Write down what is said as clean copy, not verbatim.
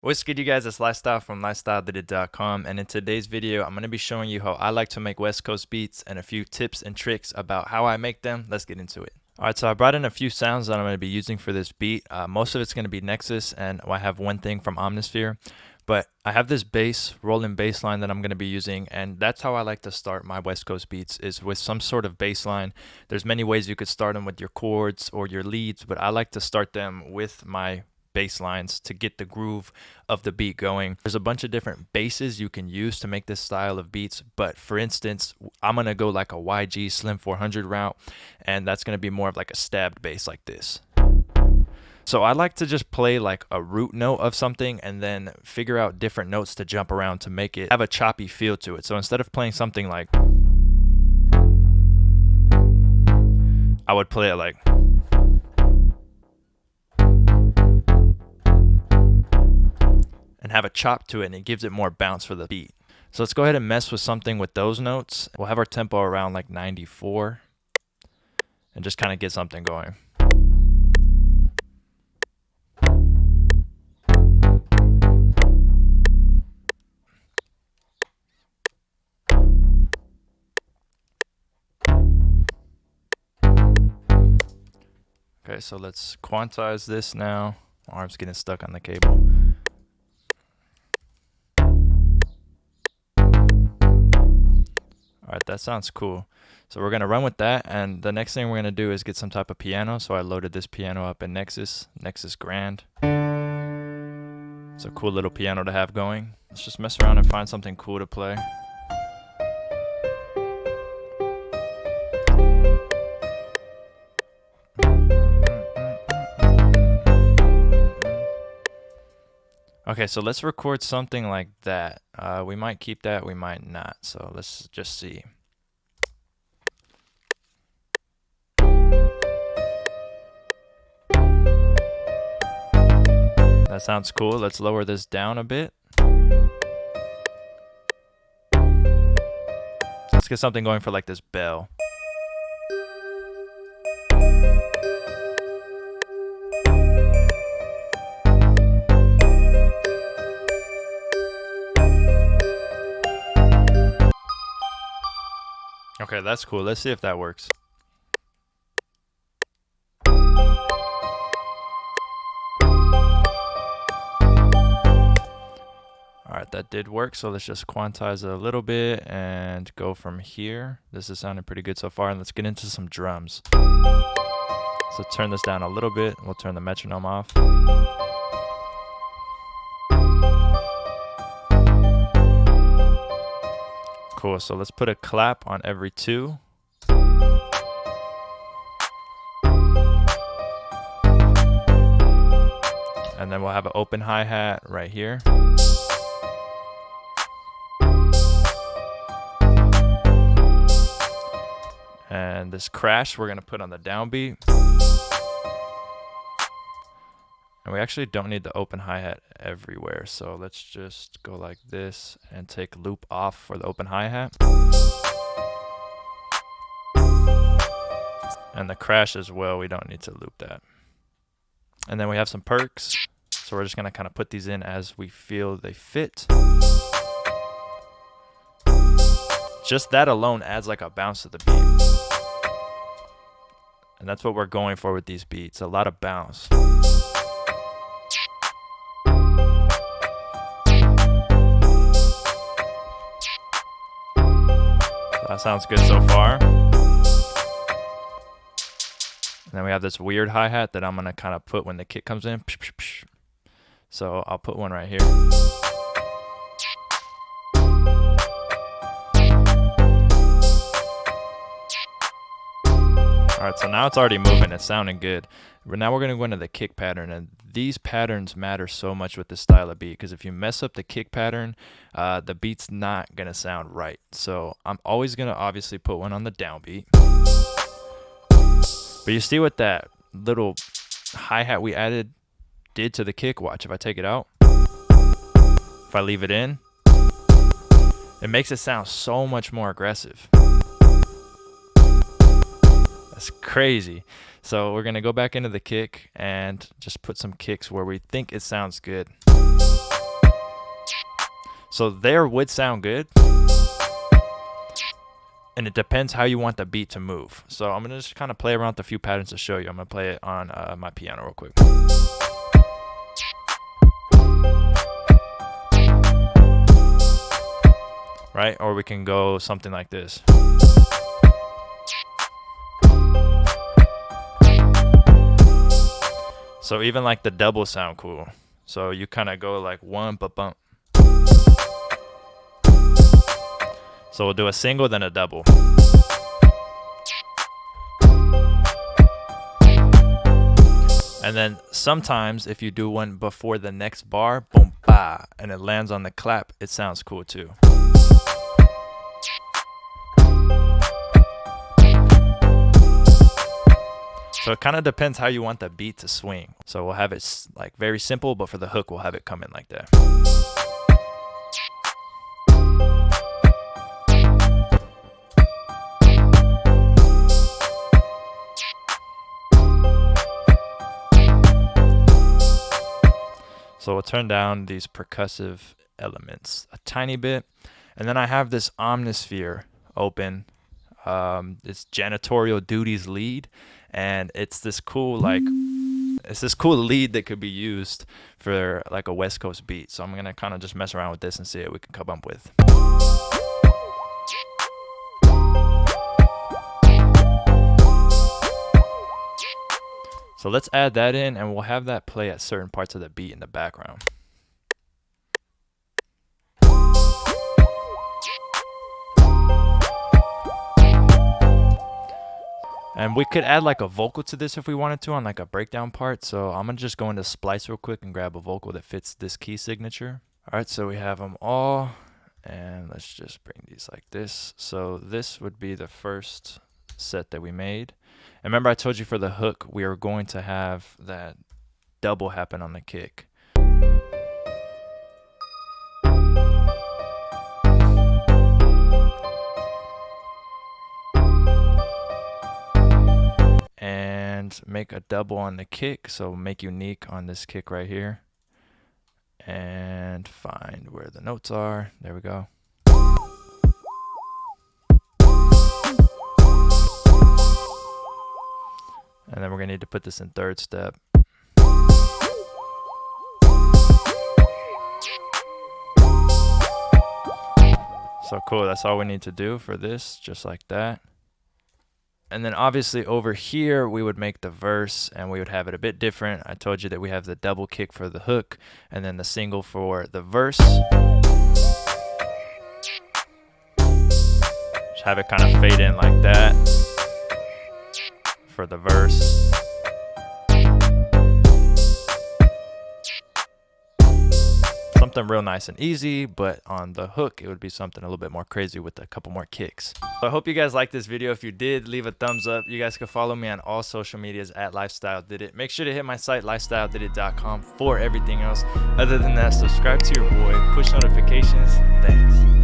What's good, you guys? It's Lifestyle from lifestyledidit.com, and in today's video I'm going to be showing you how I like to make West Coast beats and a few tips and tricks about how I make them. Let's get into it. Alright, so I brought in a few sounds that I'm going to be using for this beat. Most of it's going to be Nexus, and I have one thing from Omnisphere. But I have this bass, rolling bass line that I'm going to be using, and that's how I like to start my West Coast beats, is with some sort of bass line. There's many ways you could start them with your chords or your leads, but I like to start them with my bass lines to get the groove of the beat going. There's a bunch of different basses you can use to make this style of beats, but for instance, I'm going to go like a YG Slim 400 route, and that's going to be more of like a stabbed bass like this. So I like to just play like a root note of something and then figure out different notes to jump around to make it have a choppy feel to it. So instead of playing something like, I would play it like, and have a chop to it, and it gives it more bounce for the beat. So let's go ahead and mess with something with those notes. We'll have our tempo around like 94 and just kind of get something going. Okay, so let's quantize this now. My arm's getting stuck on the cable. Alright, that sounds cool. So we're going to run with that, and the next thing we're going to do is get some type of piano. So I loaded this piano up in Nexus Grand. It's a cool little piano to have going. Let's just mess around and find something cool to play. Okay, so let's record something like that. We might keep that, we might not. So let's just see. That sounds cool. Let's lower this down a bit. Let's get something going for like this bell. Okay, that's cool. Let's see if that works. Alright, that did work, so let's just quantize it a little bit and go from here. This is sounding pretty good so far, and let's get into some drums. So turn this down a little bit. We'll turn the metronome off. Cool, so let's put a clap on every 2. And then we'll have an open hi-hat right here. And this crash we're going to put on the downbeat. And we actually don't need the open hi-hat everywhere, so let's just go like this and take loop off for the open hi-hat. And the crash as well, we don't need to loop that. And then we have some perks, so we're just going to kind of put these in as we feel they fit. Just that alone adds like a bounce to the beat. And that's what we're going for with these beats, a lot of bounce. That sounds good so far. And then we have this weird hi-hat that I'm going to kind of put when the kick comes in. So I'll put one right here. Alright, so now it's already moving. It's sounding good. But now we're going to go into the kick pattern, and these patterns matter so much with this style of beat, because if you mess up the kick pattern, the beat's not going to sound right. So I'm always going to obviously put one on the downbeat. But you see what that little hi-hat we added did to the kick? Watch, if I take it out, if I leave it in, it makes it sound so much more aggressive. That's crazy. So we're going to go back into the kick and just put some kicks where we think it sounds good. So there would sound good. And it depends how you want the beat to move. So I'm going to just kind of play around with a few patterns to show you. I'm going to play it on my piano real quick. Right? Or we can go something like this. So even like the double sound cool. So you kind of go like one ba-bump. So we'll do a single, then a double. And then sometimes if you do one before the next bar, boom, ba, and it lands on the clap, it sounds cool too. So it kind of depends how you want the beat to swing. So we'll have it like very simple, but for the hook, we'll have it come in like that. So we'll turn down these percussive elements a tiny bit. And then I have this Omnisphere open. It's Janitorial Duties lead. And it's this cool lead that could be used for like a West Coast beat. So I'm gonna kind of just mess around with this and see what we can come up with. So let's add that in, and we'll have that play at certain parts of the beat in the background. And we could add like a vocal to this if we wanted to on like a breakdown part. So I'm gonna just go into Splice real quick and grab a vocal that fits this key signature. All right, so we have them all, and let's just bring these like this. So this would be the first set that we made. And remember I told you for the hook, we are going to have that double happen on the kick. And make a double on the kick, so make unique on this kick right here. And find where the notes are. There we go. And then we're gonna need to put this in third step. So cool, that's all we need to do for this, just like that. And then obviously over here, we would make the verse and we would have it a bit different. I told you that we have the double kick for the hook and then the single for the verse. Just have it kind of fade in like that for the verse. Something real nice and easy, but on the hook, it would be something a little bit more crazy with a couple more kicks. So I hope you guys liked this video. If you did, leave a thumbs up. You guys can follow me on all social medias at Lifestyle Did It. Make sure to hit my site, lifestyledidit.com, for everything else. Other than that, subscribe to your boy, push notifications. Thanks.